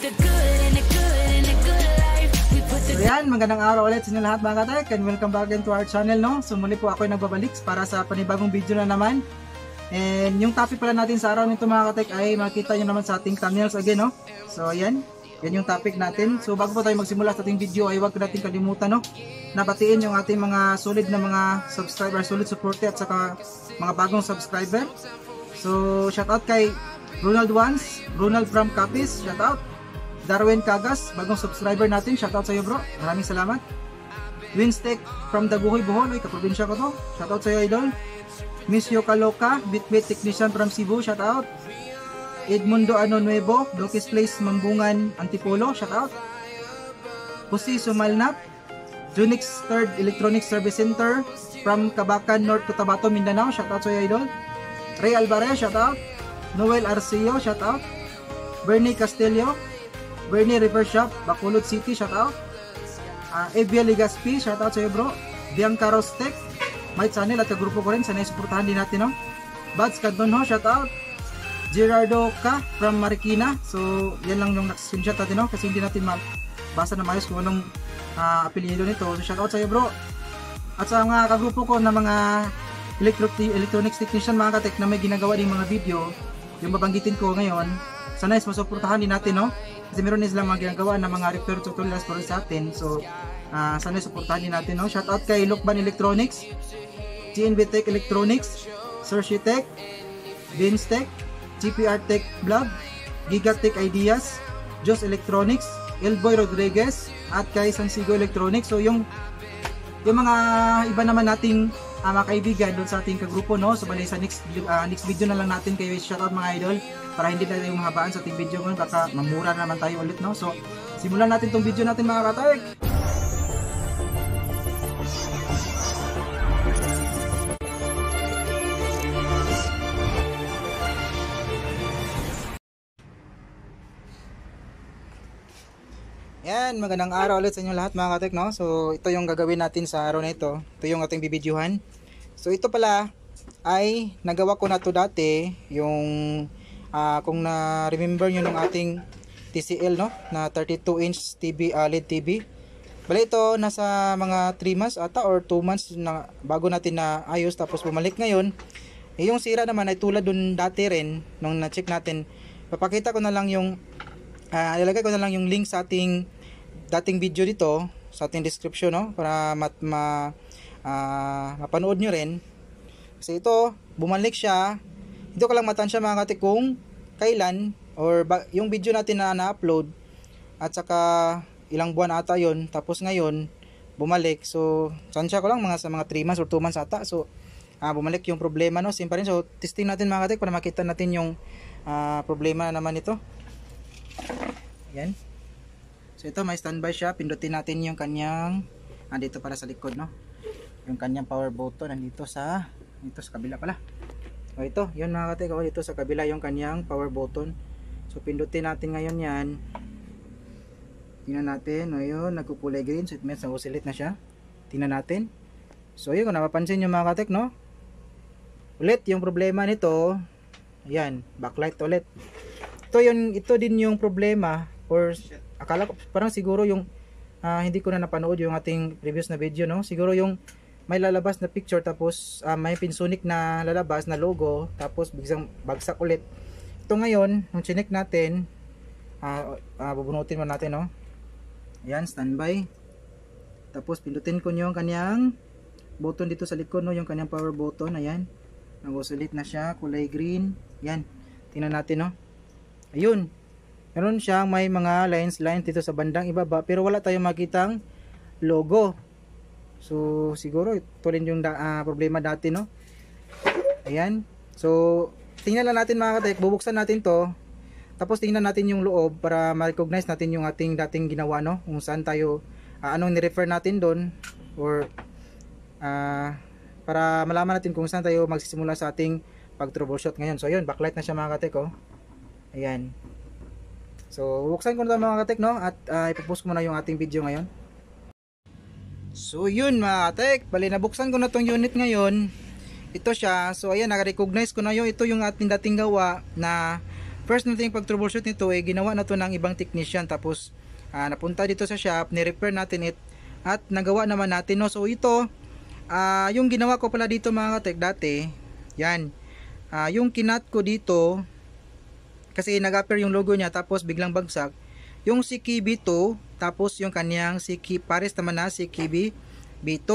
the good and the good and the good life. We put the So yan, magandang araw ulit sa inyo lahat mga katek, and welcome back again to our channel, no? So muli po ako ay nagbabalik para sa panibagong video na naman. And yung topic pala natin sa araw nito mga katek ay makita nyo naman sa ating thumbnails again, no? So yan yung topic natin. So bago po tayo magsimula sa ating video ay huwag natin kalimutan, no? Nabatiin yung ating mga solid na mga subscriber, solid supporter at saka mga bagong subscriber. So shoutout kay Ronald Wans, Ronald from Capiz, shoutout. Darwin Cagas, bagong subscriber natin, shoutout sa iyo bro, maraming salamat. Winstek from Daguhoy, Bohol, ay kaprobinsya ko to, shoutout sa iyo idol. Miss Yokaloka, Bitbit Technician from Cebu, shoutout. Edmundo Ano Nuevo, Dokis Place, Mambungan, Antipolo, shoutout. Jose Sumalnap, Junix 3rd Electronic Service Center from Cabacan, North Cotabato, Mindanao, shoutout sa iyo idol. Ray Alvarez, shoutout. Noel Arceo, shoutout. Bernie Castillo, Bernie River Shop, Bacolod City, shoutout. Evia Ligaspi, shoutout sa iyo bro. Bianca Rostek, Might Channel at kagrupo ko rin, sanay suportahan din natin, no? Bads Cadonho, shoutout. Gerardo Ka from Marikina. So yan lang yung screenshot natin, no? Kasi hindi natin mabasa na maayos kung anong apelyido nito. So shoutout sa iyo bro. At sa mga kagrupo ko na mga electronics technician mga katek na may ginagawa din mga video, yung babanggitin ko ngayon, sanay masuportahan din natin, no? Kasi meron din silang mga ginagawa na mga repair tutorials para sa atin. So sana supportahan din natin, no? Shoutout kay Lokban Electronics, GNB Tech Electronics, Sershi Tech, Beans Tech, GPR Tech Vlog, Giga Tech Ideas, Jos Electronics, Elboy Rodriguez, at kay Sansigo Electronics. So yung mga iba naman nating mga kaibigan doon sa ating kagrupo, no? So bali sa next video na lang natin kayo shoutout mga idol, para hindi na tayo mahabaan sa ating video ngayon, baka mamura naman tayo ulit, no? So simulan natin tong video natin mga katek. Yan, magandang araw ulit sa inyo lahat mga katek, no? So ito yung gagawin natin sa araw na ito. Ito yung ating bibidyohan. So ito pala ay nagawa ko na to dati, yung kung na-remember nyo ng ating TCL, no? Na 32-inch TV, LED TV. Bali ito nasa mga 3 months ata or 2 months na bago natin na ayos, tapos bumalik ngayon. Yung sira naman ay tulad dun dati rin nung na-check natin. Papakita ko na lang yung ilalagay ko na lang yung link sa ating dating video dito sa ating description, no? Para mapanood nyo rin. Kasi ito, bumalik siya. Dito ko lang matansya mga katik kung kailan or yung video natin na na-upload at saka ilang buwan ata yon, tapos ngayon bumalik. So tansya ko lang sa mga 3 months or 2 months ata. So bumalik yung problema, no? Same pa rin. So testing natin mga katik para makita natin yung problema naman ito. Yan. So ito may standby siya. Pindutin natin yung kanyang dito para sa likod, no? Yung kanyang power button nandito sa kabila pala. O ito, yun mga katek, dito sa kabila yung kanyang power button. So pindutin natin ngayon yan. Tingnan natin, o yun, nagkukulay green. So it means na-oscillate na siya. Tingnan natin. So yun, kung napapansin nyo mga katek, no? Ulit, yung problema nito, ayan, backlight ulit. Ito din yung problema, or akala ko parang siguro yung hindi ko na napanood yung ating previous na video, no? Siguro yung may lalabas na picture tapos may Pinsonic na lalabas na logo tapos biglang bagsak ulit. Ito ngayon, nung chinek natin, bubunutin mo natin, no? Ayan, standby. Tapos pindutin ko yung kanyang button dito sa likod, no? Yung kanyang power button, ayan. Nag-oscillate na siya, kulay green. Yan, tingnan natin, no? Ayun, meron siyang may mga lines dito sa bandang ibaba, pero wala tayong makitang logo. So siguro ito rin yung problema dati, no? Ayan. So tingnan lang natin mga katek, bubuksan natin to, tapos tingnan natin yung loob para ma-recognize natin yung ating dating ginawa, no? Kung saan tayo anong ni-refer natin doon, or para malaman natin kung saan tayo magsisimula sa ating pag-troubleshoot ngayon. So ayun, backlight na siya mga katek, oh. Ayan. So buksan ko na mga katek, no? At ipopost ko muna yung ating video ngayon. So yun mga katek, bali nabuksan ko na tong unit ngayon. Ito siya. So ayan, naka-recognize ko na ito yung ating dating gawa na first natin pag-troubleshoot nito ay ginawa na to ng ibang technician, tapos napunta dito sa shop, ni-repair natin at nagawa naman natin, no. So ito, yung ginawa ko pala dito mga katek dati, yan, yung kinat ko dito kasi nag-appear yung logo niya tapos biglang bagsak yung CKB 2, tapos yung kanyang pares naman na CKB B2.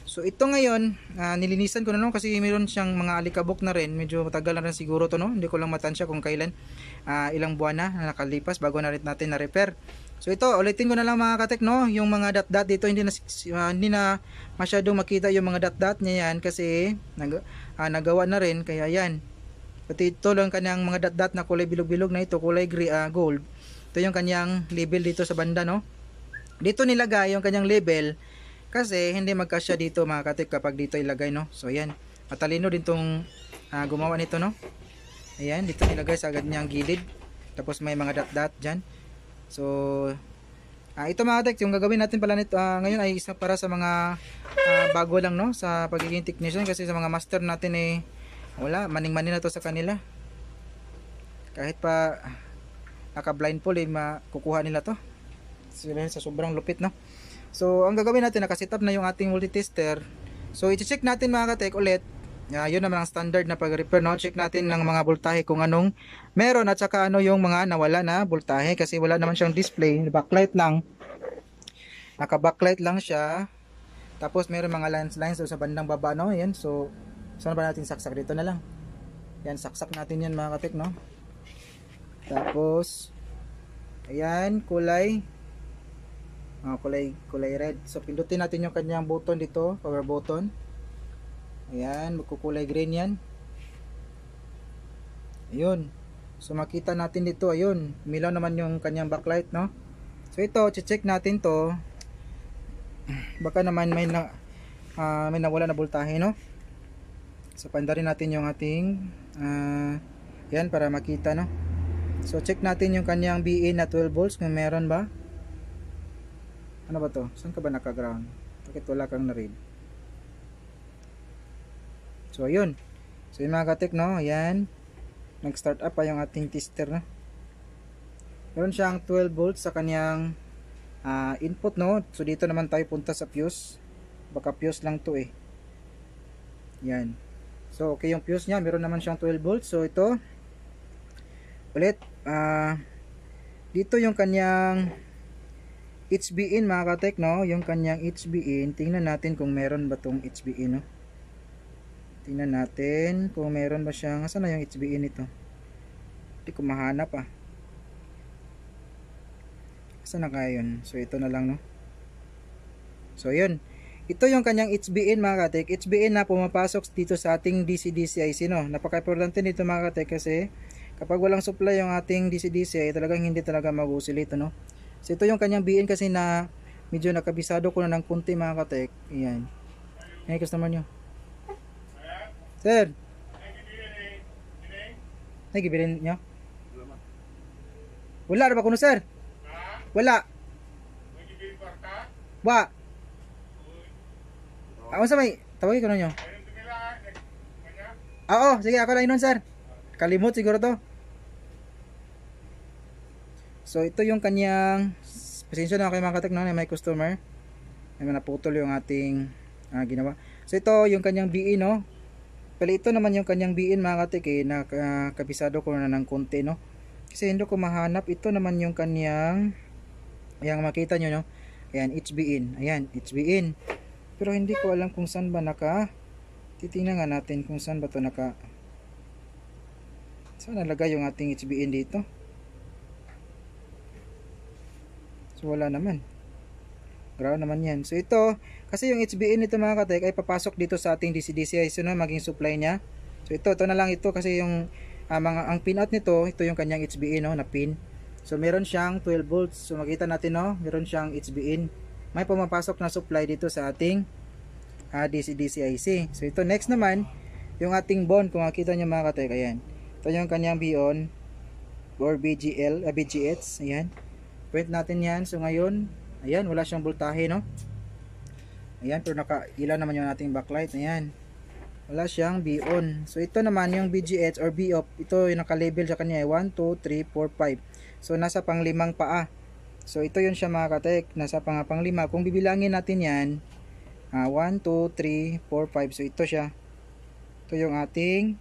So ito ngayon, nilinisan ko na, no, kasi meron siyang mga alikabok na rin, medyo matagal na rin siguro to, no, hindi ko lang matansya kung kailan, ilang buwan na nakalipas bago na rin natin na repair. So ito, ulitin ko na lang mga katek, no, yung mga dot dito hindi na masyadong makita yung mga dot niya yan kasi nagawa na rin, kaya yan. Pati ito lang kanyang mga dot na kulay bilog-bilog na ito, kulay gold. Ito yung kanyang label dito sa banda, no. Dito nilagay yung kanyang label kasi hindi magkasya dito mga katek kapag dito ilagay, no. So ayan, matalino din tong gumawa nito, no. Ayan, dito nilagay sa ganyang gilid. Tapos may mga dot dyan. So ito mga katek, yung gagawin natin pala nito ngayon ay isa para sa mga bago lang, no, sa pagiging technician, kasi sa mga master natin wala, maning-manin na to sa kanila. Kahit pa naka-blindfold makukuha nila to. Sa sobrang lupit, no. So ang gagawin natin, naka-setup na yung ating multitester. So i-check natin mga katek ulit. Yun naman ang standard na pag-repair, no. Check natin ng mga voltahe kung anong meron at saka ano yung mga nawala na voltahe, kasi wala naman siyang display, backlight lang. Naka-backlight lang siya. Tapos meron mga lines sa bandang baba, no. Ayan, so saan ba natin saksak? Dito na lang. Yan, saksak natin yan mga katek, no. Tapos ayan, kulay red. So pindutin natin yung kanyang button dito, power button. Ayan, magkukulay green yan. Ayun. So makita natin dito, ayun, umilaw naman yung kanyang backlight, no. So ito, check natin to. Baka naman may nawala na voltahe, no. So pandarin natin yung ating yan para makita, no. So check natin yung kanyang BA na 12 volts kung meron ba. Ano ba to? Saan ka ba naka-ground? Bakit wala kang na-read? So ayun. So yung mga katek, no, ayan, nag-start up pa yung ating tester, no. Meron siyang 12 volts sa kanyang input, no. So dito naman tayo punta sa fuse. Baka fuse lang to yan. So okay yung fuse niya, meron naman siyang 12 volts. So ito ulit, dito yung kanyang HBin mga katek, no. Yung kanyang HBin, tingnan natin kung meron ba tong HBin, no. Tingnan natin kung meron ba siyang, saan na yung HBin nito? Hindi ko mahanap saan na kaya yun? So ito na lang, no. So yun, ito yung kanyang HBin mga katek. HBin na pumapasok dito sa ating DC-DC IC, no. Napaka-importante nito mga katek kasi kapag walang supply yung ating DC-DC ay talagang hindi talaga mag-oscillate, no. So ito yung kanyang BN kasi na medyo nakabisado ko na ng kunti mga katek. Ayan. Hey, customer nyo. Sir. Ay, gibilin nyo? Wala na ba kuno, sir? Wala. Wa. Ako sa may, tawagin ko na nyo. Oo, sige, ako na inon, sir. Kalimot siguro to. So ito yung kanyang, pasensya na kayo mga katek, no, may customer ay naputol yung ating ginawa. So ito yung kanyang BE, no. Pala ito naman yung kanyang BN mga katek, nakabisado ko na ng konti, no. Kasi hindi ko mahanap. Ito naman yung kanyang, ayan, makita nyo, no. Ayan, HBin. Ayan, HBin. Pero hindi ko alam kung saan ba titingnan nga natin kung saan ba to saan nalagay yung ating HBin dito. So wala naman. Ground naman yan. So ito, kasi yung HBin nito mga katek ay papasok dito sa ating DC-DC IC, no, maging supply niya. So ito na lang ito kasi yung ang pinout nito, ito yung kanyang HBin, no, na pin. So meron siyang 12 volts. So makita natin, no, meron siyang HBin. May pumapasok na supply dito sa ating DC-DC IC. So ito next naman, yung ating bond, kung makita nyo mga katek, ayan. Ito yung kanyang BON or BGH, ayan. Print natin yan. So ngayon, ayan, wala siyang voltahe, no. Ayan, pero naka-ilaw naman yung ating backlight. Ayan. wala siyang B-on. So ito naman yung BGH or B-off, ito yung naka-label sa kanya ay 1, 2, 3, 4, 5. So nasa panglimang paa. So ito yun siya mga katek, nasa panglima. Kung bibilangin natin yan, 1, 2, 3, 4, 5. So ito siya. Ito yung ating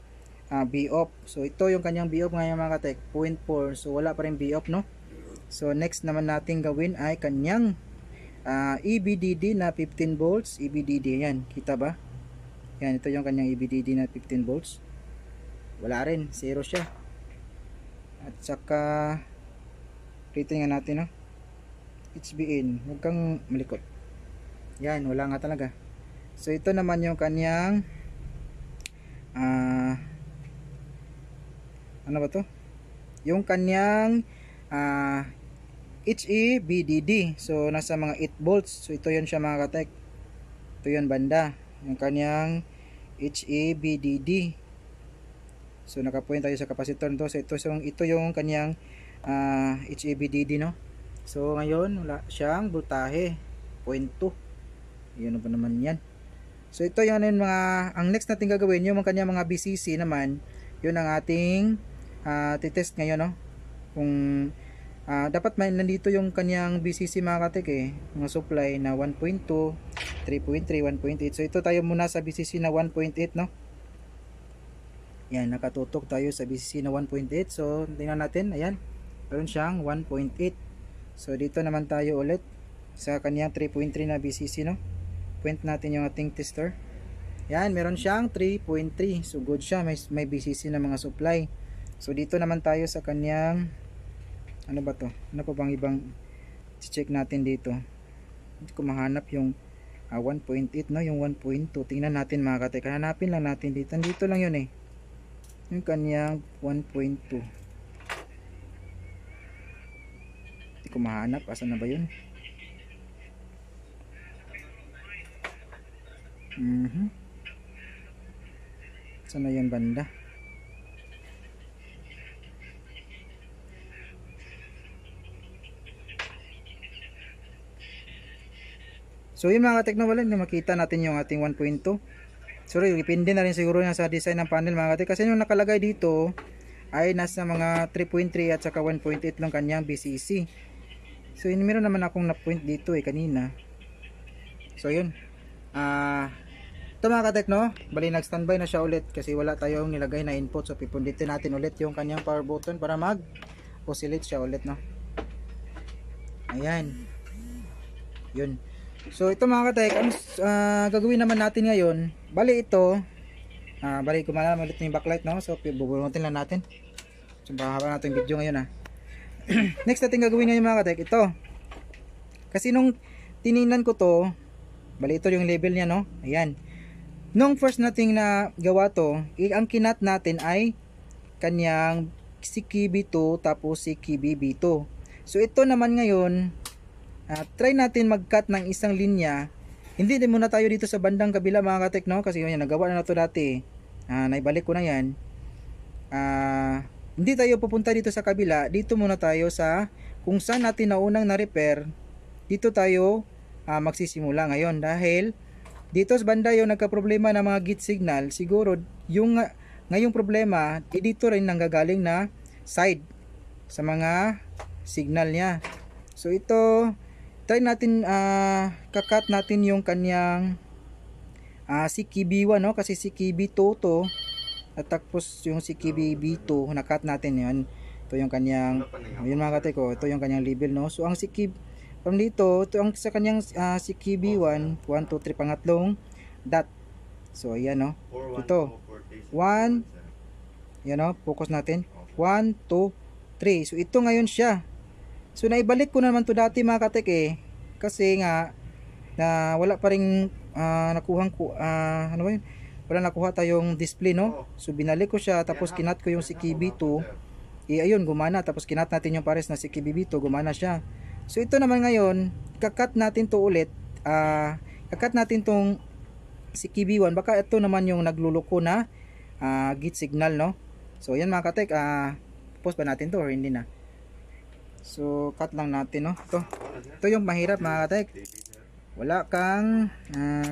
B-off. So ito yung kanyang B-off ngayon mga katek, 0.4. So wala pa rin B-off, no? So next naman natin gawin ay kanyang EBDD na 15 volts. EBDD yan, kita ba? Yan, ito yung kanyang EBDD na 15 volts. Wala rin, 0 siya. At saka rating nga natin, no? HBN, huwag kang malikot. Yan, wala nga talaga. So ito naman yung kanyang ano ba to? Yung kanyang HEBDD. So nasa mga 8 volts. So ito yun siya mga katek. Ito yun banda. Yung kanyang HEBDD. So nakapoint tayo sa capacitor nito. So ito yung kanyang HEBDD, no? So ngayon wala siyang voltahe 0.2. Yun ba naman yan? So ito yung mga, ang next natin gagawin yung kanyang mga BCC naman. Yun ang ating titest ngayon, no? Kung dapat may nandito yung kanyang BCC mga katek mga supply na 1.2, 3.3, 1.8. So ito tayo muna sa BCC na 1.8, no? Yan, nakatutok tayo sa BCC na 1.8. So tingnan natin, ayan, meron siyang 1.8. So dito naman tayo ulit sa kanyang 3.3 na BCC, no? Point natin yung ating tester. Yan, meron siyang 3.3. So good siya, may BCC na mga supply. So dito naman tayo sa kanyang, ano ba to? Ano pa bang ibang check natin dito? Hindi ko mahanap yung 1.8, no? Yung 1.2. Tingnan natin mga katek. Hanapin lang natin dito. Dito lang yun yung kanyang 1.2. Hindi ko mahanap. Asan na ba yun? Saan na yun banda? So yun mga kateknowala, makita natin yung ating 1.2. Sorry, depende na rin siguro sa design ng panel mga katek. Kasi yung nakalagay dito ay nasa mga 3.3 at saka 1.8 lang kanyang BCC. So yun, meron naman akong na-point dito kanina. So yun. Ito mga katek, no? Bali nag-standby na siya ulit kasi wala tayong nilagay na input. So pipunditin natin ulit yung kanyang power button para mag-oscillate siya ulit, no? Ayan. Yun. So ito mga katek, ang gagawin naman natin ngayon, bali ito, bali kumalaman ulit yung backlight, no? So bubunutin lang natin. So bahaba natin yung video ngayon Next natin gagawin ngayon mga katek, ito. Kasi nung tiningnan ko to, bali ito yung label niya, no? Ayan. Nung first nating na gawa to, ang kinat natin ay kanyang si KB2 tapos si KBB2. So ito naman ngayon, try natin mag-cut ng isang linya. Hindi din muna tayo dito sa bandang kabila mga katek, no? Kasi yun, nagawa na to dati. Naibalik ko na yan. Hindi tayo pupunta dito sa kabila. Dito muna tayo sa kung saan natin naunang na-repair. Dito tayo magsisimula ngayon. Dahil dito sa banda yung nagka-problema ng mga gate signal. Siguro yung ngayong problema, dito rin nanggagaling na side sa mga signal niya. So ito, try natin kakat natin yung kanyang si KB1, no? Kasi si KB2 to at tapos yung si KB2 nakat natin yan. Ito yung kanyang yun mga katek ko, ito yung kanyang label, no? So ang si KB from dito, ito ang sa kanyang si KB1 1, 2, 3 pangatlong dot. So ayan, no? Ito 1, yan, no? Focus natin 1, 2, 3. So ito ngayon siya. So naibalik ko naman to dati mga katek kasi nga na wala pa ring nakuhang ano ba yun? Wala nakuha tayong display, no? So binalik ko siya tapos kinat ko yung si KB2. Ayun, gumana. Tapos kinat natin yung pares na si KBB2, gumana siya. So ito naman ngayon, kakat natin to ulit. Kakat natin tong si KB1. Baka ito naman yung nagluluko na gate signal, no? So yan mga katek, post ba natin to or hindi na? So cut lang natin, no? Ito yung mahirap mga katek. Wala kang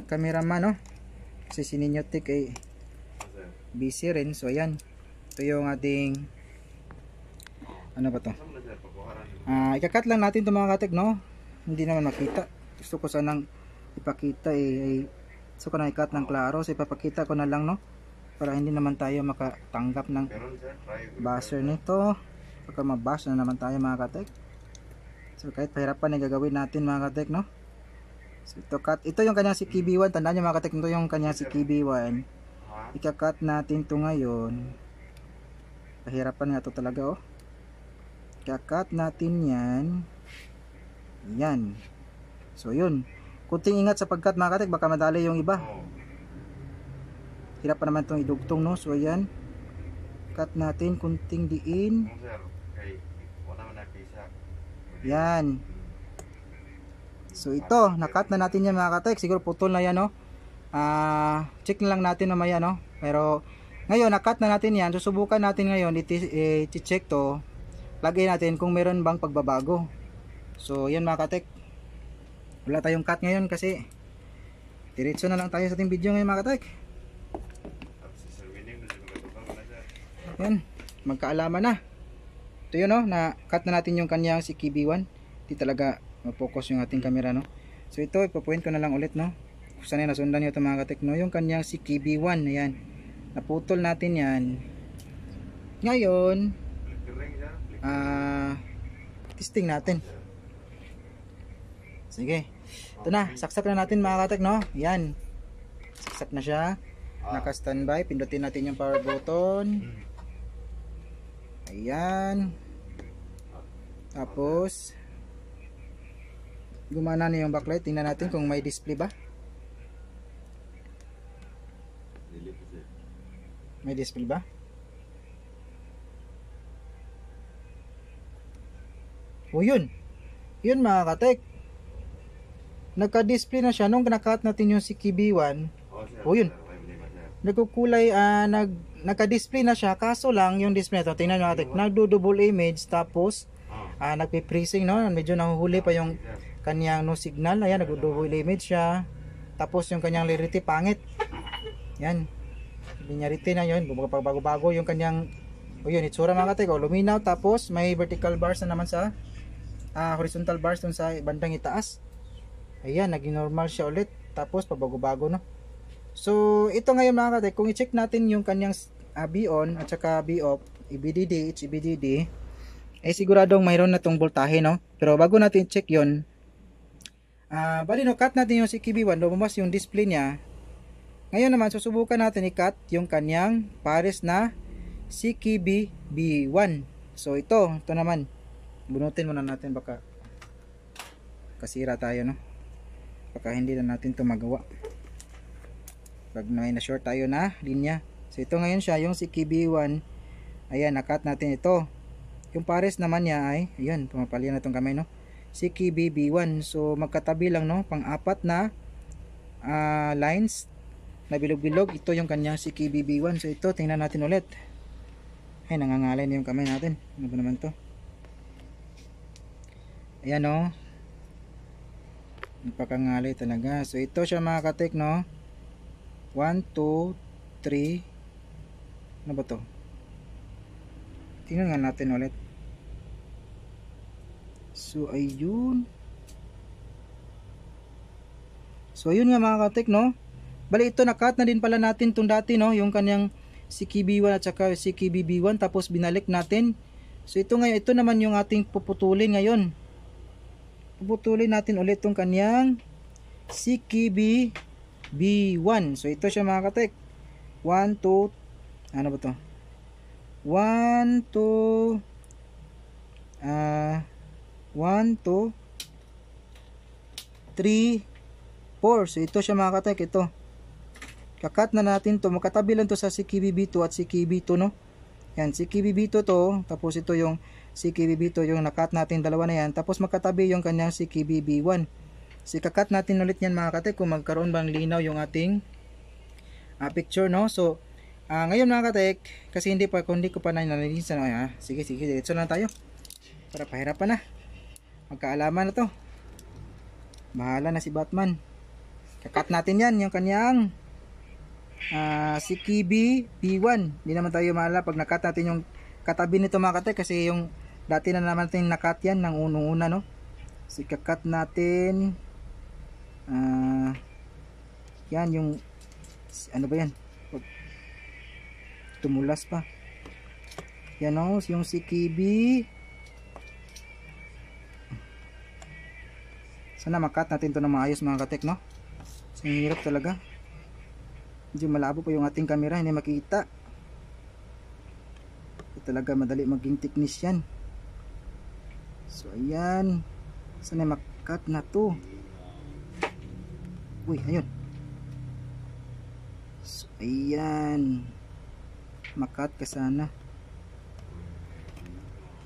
cameraman, no? Kasi si Ninyotik busy rin. So ayan, ito yung ating ano ba to, ikakat lang natin ito mga katek, no? Hindi naman makita. Gusto ko sanang ipakita so ko na ikat ng klaro, so ipapakita ko na lang, no, para hindi naman tayo makatanggap ng basher nito, baka mabash na naman tayo mga katek. So kahit pahirapan ay gagawin natin mga katek, no. So ito yung kanyang si KB1, tandaan nyo mga katek, ito yung kanyang si KB1. Ikakat natin to ngayon. Pahirapan nga to talaga, oh. Ikakat natin yan. Yan. So yun, kunting ingat sa pagkat mga katek, baka madali yung iba. Hirap pa naman itong idugtong, no. So ayan, cut natin, kunting diin. Yan. So ito, nakat na natin yan mga katek. Siguro putol na yan, no. Check na lang natin mamaya, no. Pero ngayon nakat na natin yan. Susubukan natin ngayon i-check to, lagay natin kung meron bang pagbabago. So yan mga katek, wala tayong cut ngayon kasi diretso na lang tayo sa ating video ngayon mga katek. Yan, magkaalaman na. Ito yun, no, na cut na natin yung kanyang si KB1. Hindi talaga ma-focus yung ating camera, no. So ito, ipapoint ko na lang ulit, no. Kung saan nasundan nyo ito mga katek, no, yung kanyang si KB1. Ayan, naputol natin yan. Ngayon testing natin. Sige, ito na, saksak na natin mga katek, no. Yan, saksak na siya, naka standby. Pindutin natin yung power button. Ayan, tapos gumana na yung backlight. Tingnan natin kung may display ba. May display ba? O yun, yun mga katek, nagka-display na siya nung nakat natin yung si KB1. O yun, nagkukulay, nagka-display na siya, kaso lang yung display na ito, tingnan nyo katek, nagdo-double image, tapos nagpi-freezing, no, medyo nahuhuli pa yung kanyang no signal. Ayan, nagdo-double image siya, tapos yung kanyang clarity pangit. Yan, linearity na yun, bago-bago yung kanyang, o yun, itsura mga katek, luminaw, tapos may vertical bars na naman sa horizontal bars dun sa bandang itaas. Ayan, naging normal siya ulit, tapos pabago-bago, no. So ito ngayon mga katek, kung i-check natin yung kanyang B-on at saka B-off, EBDD, HEBDD, siguradong mayroon na tong voltahe, no. Pero bago natin check yun, bali no, cut natin yung si KB1, lumabas yung display niya. Ngayon naman susubukan natin i-cut yung kanyang pares na CKB B1. So ito naman, bunutin muna natin, baka kasira tayo, no. Baka hindi na natin to magawa pag may na short tayo na linya. So ito ngayon siya, yung CKB1. Ayan, nakat natin ito. Yung pares naman niya ay, ayun, pumapalya na itong kamay, no, CKB B1. So magkatabi lang, no, pang-apat na lines na bilog-bilog. Ito yung kanyang CKB B1. So ito, tingnan natin ulit. Ay, nangangalay na yung kamay natin. Ano ba naman to? Ayan, no, napakangalay talaga. So ito siya mga katek, no. 1, 2, 3. Ano ba to? Tingnan nga natin ulit. So ayun. So ayun nga mga katek, no. Bali ito, nakat na din pala natin itong dati, no, yung kanyang CKB1 at saka CKB-B1, tapos binalik natin. So ito ngayon, ito naman yung ating puputulin ngayon. Puputulin natin ulit itong kanyang CKB-B1. So ito siya mga katek. 1, 2, ano ba to? 1, 2, 1, 2, 3, 4. So ito siya mga katek, ito. Kakat na natin to, magkatabi lang to sa CKB-B2 at CKB-2, no. Yan, CKB-B2 to, tapos ito yung CKB-B2, yung nakat natin, dalawa na yan, tapos magkatabi yung kanyang CKB-B1. So kakat natin ulit yan mga katek, kung magkaroon bang linaw yung ating picture, no. So ngayon mga katek, kasi hindi ko pa nalinisan, sige, diretso na tayo para pahirapan na, magkaalaman na to, bahala na si Batman. Kakat natin yan, yung kanyang si Kibi B1. Hindi naman tayo maala pag nakat natin yung katabi nito mga katek, kasi yung dati na naman natin nakat yan ng unang-una, no? So ikakat natin yan yung ano ba yan, tumulas pa yan, no? Yung si Kibi, sana makat natin to na maayos mga katek, no? So, ang hirap talaga, medyo malabo pa yung ating camera, hindi makita. Ito talaga madali maging technician. So ayan, sana makat na to. Uy, ayun. So ayan, makat ka sana.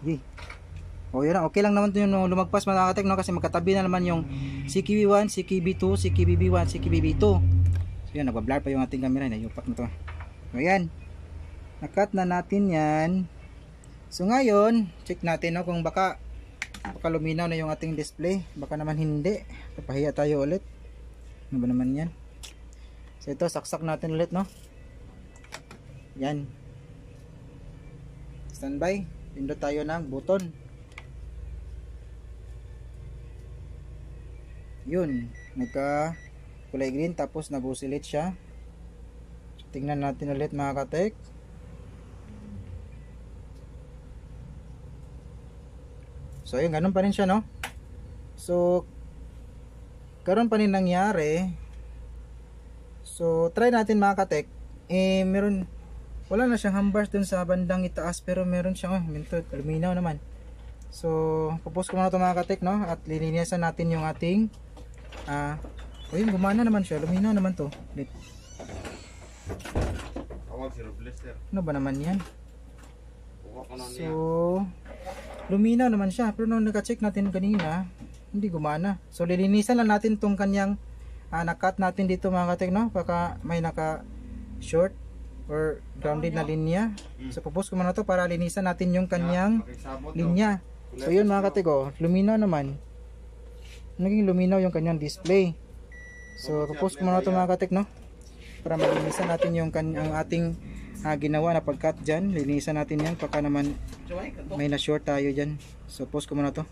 Okay. O yun, okay lang naman to yung lumagpas mga katek, no? Kasi magkatabi na naman yung CKB1, CKB2, CKBB1, CKBB2. So yan, nagbablur pa yung ating camera, nayupak na to. So ayan, nakat na natin yan. So ngayon, check natin, no, kung baka luminaw na yung ating display. Baka naman hindi, papahiya tayo ulit. Ano ba naman yan? So ito, saksak natin ulit, no? Yan, standby. Pindot tayo ng button. Yun, nagka kulay green, tapos nabusilit siya. So, tingnan natin ulit mga katek. So ayun, ganun pa rin siya, no? So karon pa rin nangyari. So try natin mga katek. Meron, wala na siyang hambars dun sa bandang itaas, pero meron siyang minto, luminaw naman. So pupus ko muna ito mga katek, no? At lilinisan natin yung ating ayun, gumana naman siya, luminaw naman to. Ano ba naman yan? So luminaw naman siya, pero nung naka-check natin kanina, hindi gumana. So lilinisan lang natin tong kanyang nakat natin dito mga katek, no? Baka may naka short or grounded na linya. So pupus ko muna to para linisan natin yung kanyang linya. So yun mga katek, luminaw naman. Naging luminaw yung kanyang display. So pupus ko muna to mga katek, no? Para malinisan natin yung ang ating ginawa na pagkat dyan. Linisan natin yan, baka naman may na short tayo dyan. So pause ko muna to.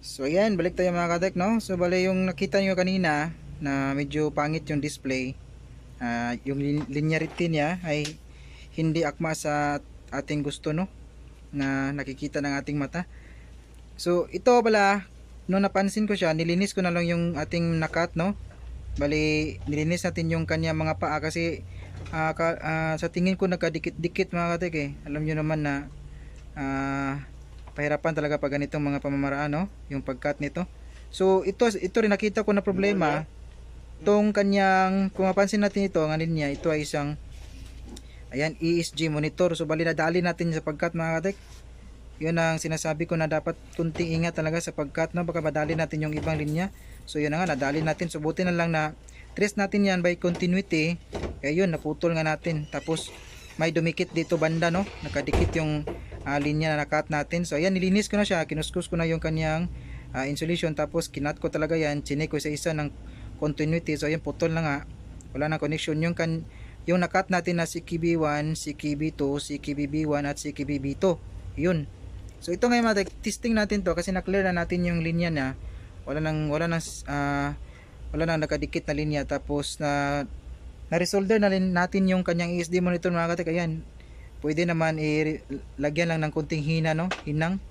So ayan, balik tayo mga katek, no? So bale yung nakita nyo kanina na medyo pangit yung display, yung linearity niya ay hindi akma sa ating gusto, no? Na nakikita ng ating mata. So ito pala, nung napansin ko siya, nilinis ko na lang yung ating nakat, no? Bali nilinis natin yung kanya mga paa kasi sa tingin ko nagkadikit-dikit mga katek, alam nyo naman na pahirapan talaga pag ganitong mga pamamaraan, no? Yung pagkat nito. So ito rin nakita ko na problema. Itong kanyang, kung mapansin natin ito, ang alin niya, ito ay isang ayan, ESG monitor. So bali nadali natin sa pagkat mga katek. Yun ang sinasabi ko na dapat kunting ingat talaga sa pagkat, no? Baka madali natin yung ibang linya. So yun na nga, nadali natin. So buti na lang na trace natin yan by continuity. Kaya yun, naputol nga natin. Tapos may dumikit dito banda, no? Nakadikit yung linya na nakat natin. So ayan, nilinis ko na siya. Kinuskus ko na yung kanyang insulation. Tapos kinat ko talaga yan. Chinek ko isa-isa ng continuity. So ayan, putol na nga. Wala nang connection. Yung nakat natin na CKB1, CKB2, CKBB1 at CKBB2. Yun. So ito ngayon mga testing natin to kasi na-clear na natin yung linya na wala nang nakadikit na linya, tapos na-resolder na natin yung kanyang ESD monitor mga katek. Ayan, pwede naman ilagyan lang ng kunting hina, no? Hinang.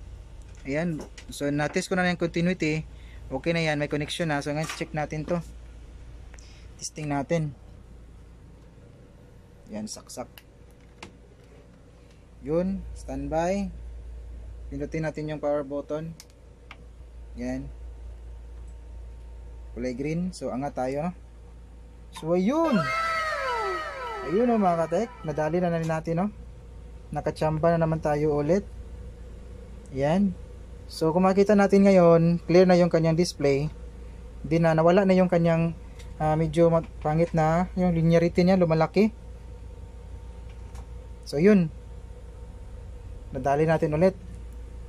Ayan, so na-test ko na yung continuity. Okay na yan, may connection na. So ngayon check natin to, testing natin. Yan, saksak. Yun, standby. Pindutin natin yung power button. Yan, kulay green. So angat tayo, no? So ayun, ayun o mga katek, nadali na natin, no? Nakachamba na naman tayo ulit. Yan. So kung makita natin ngayon, clear na yung kanyang display. Hindi na, nawala na yung kanyang medyo pangit na yung linearity niya, lumalaki. So yun, nadali natin ulit.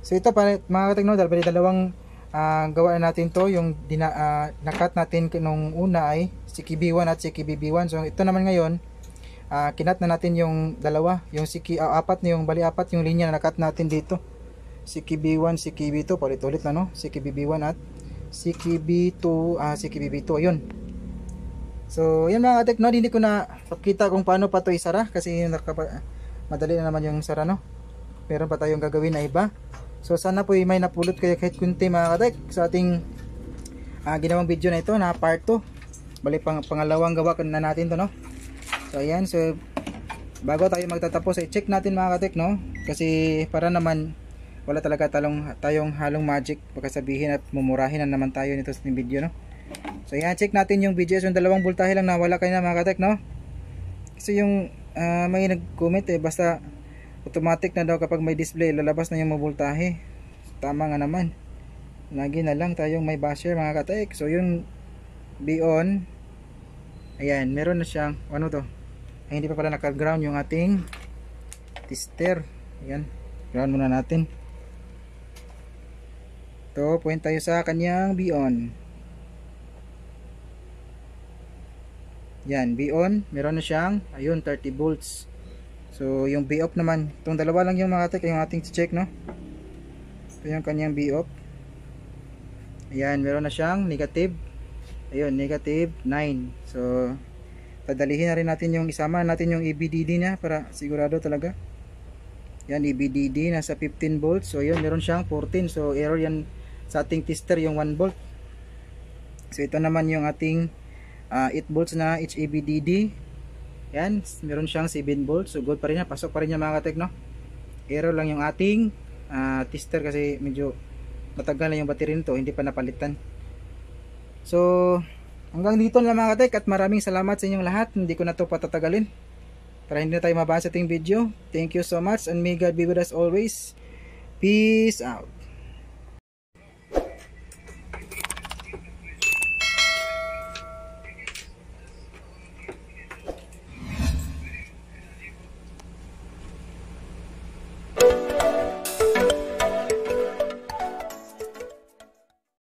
So ito pa mga katek, no, dahil dalawang gawa na natin to, yung nakat natin nung una ay CKB1 at CKBB1. So ito naman ngayon, kinat na natin yung dalawa, yung apat na yung apat yung linya na nakat natin dito. CKB1, CKB2, paulit-ulit na no, CKBB1 at CKB2, CKBB2, ayun. So yan mga katek, no, hindi ko na pakita kung paano pa to isara kasi madali na naman yung sara, no. Meron pa tayong gagawin na iba. So sana po may napulot kayo kahit kunti mga katek sa ating ginawang video na ito na part 2. Bali pangalawang gawa na natin to, no. So ayan, so bago tayo magtatapos ay check natin mga katek, no, kasi para naman wala talaga tayong halong magic, baka sabihin at mumurahin na naman tayo nito sa video, no. So ayan, check natin yung BGS, yung dalawang voltahe lang na wala kanina mga katek, no. Kasi yung may nag-comment basta automatic na daw kapag may display lalabas na yung voltahe. Tama nga naman, lagi na lang tayong may basher mga katek. So yung B-on, ayan, meron na siyang ano to, ay hindi pa pala naka-ground yung ating tester. Ayan, ground muna natin to, point tayo sa kanyang B-on. Yan, B-on, meron na siyang, ayun, 30 volts. So yung B-off naman, itong dalawa lang yung mga katek yung ating check, no. Ito yung kanyang B-off. Ayan, meron na siyang negative, ayun, negative 9. So padalihin na rin natin yung, isama natin yung EBDD niya para sigurado talaga. Yan, EBDD nasa 15 volts. So yun, meron siyang 14. So error yan sa ating tester yung 1 volt. So ito naman yung ating 8 volts na HEBDD. Yan, meron siyang 7 volts. So good pa rin yan, pasok pa rin yan mga katek, no. Error lang yung ating tester kasi medyo matagal na yung battery nito, hindi pa napalitan. So hanggang dito na mga katek, at maraming salamat sa inyong lahat. Hindi ko na to patatagalin para hindi na tayo mabasa sa ating video. Thank you so much and may God be with us always. Peace out.